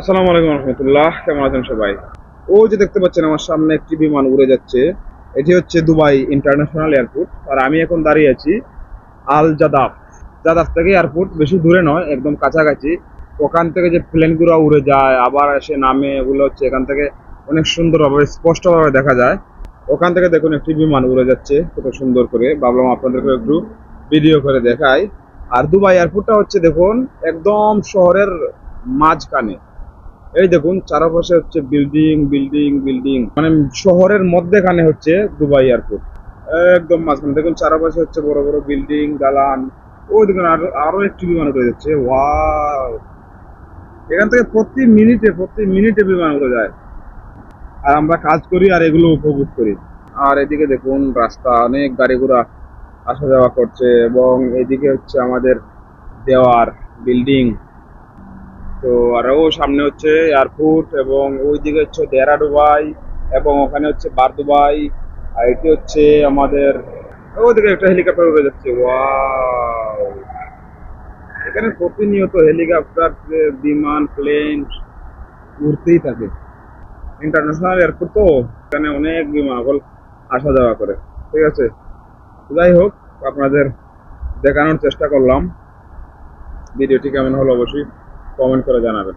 আসসালামু আলাইকুম রহমতুল্লাহ, কেমন আছেন সবাই? ও যে দেখতে পাচ্ছেন আমার সামনে একটি বিমান উড়ে যাচ্ছে। এটি হচ্ছে দুবাই ইন্টারন্যাশনাল এয়ারপোর্ট, আর আমি এখন দাঁড়িয়ে আছি আল জাদাফ। জাদাফ থেকে এয়ারপোর্ট বেশি দূরে নয়, একদম কাছাকাছি। ওখান থেকে যে প্লেনগুলো উড়ে যায় আবার এসে নামে, এগুলো হচ্ছে এখান থেকে অনেক সুন্দরভাবে স্পষ্টভাবে দেখা যায়। ওখান থেকে দেখুন একটি বিমান উড়ে যাচ্ছে কত সুন্দর করে, ভাবলাম আপনাদেরকে একটু ভিডিও করে দেখাই। আর দুবাই এয়ারপোর্টটা হচ্ছে দেখুন একদম শহরের মাঝখানে। এই দেখুন চারপাশে হচ্ছে বিল্ডিং বিল্ডিং বিল্ডিং, মানে শহরের মধ্যেখানে হচ্ছে দুবাই এয়ারপোর্ট। একদম মাঝখানে দেখুন চারপাশে হচ্ছে বড় বড় বিল্ডিং দালান। ওই দেখুন আরো আরো একটি বিমান উড়ে যাচ্ছে, ওয়াও! এখান থেকে প্রতি মিনিটে বিমান উড়ে যায়, আর আমরা কাজ করি আর এগুলো উপভোগ করি। আর এদিকে দেখুন রাস্তা, অনেক গাড়ি ঘোড়া আসা যাওয়া করছে, এবং এদিকে হচ্ছে আমাদের দেওয়ার বিল্ডিং। তো আরও সামনে হচ্ছে এয়ারপোর্ট, এবং ওইদিকে হচ্ছে দেরা দুবাই, এবং ওখানে হচ্ছে বার দুবাই। আর এটি হচ্ছে আমাদের, ওইদিকে একটা হেলিকপ্টার উড়ে যাচ্ছে, ওয়াও! এখানে প্রতিনিয়ত হেলিকপ্টার, বিমান, প্লেন উড়তেই থাকে। ইন্টারন্যাশনাল এয়ারপোর্ট তো, এখানে অনেক বিমান আসা যাওয়া করে। ঠিক আছে, যাই হোক, আপনাদের দেখানোর চেষ্টা করলাম। ভিডিওটি কেমন হলো অবশ্যই কমেন্ট করে জানাবেন।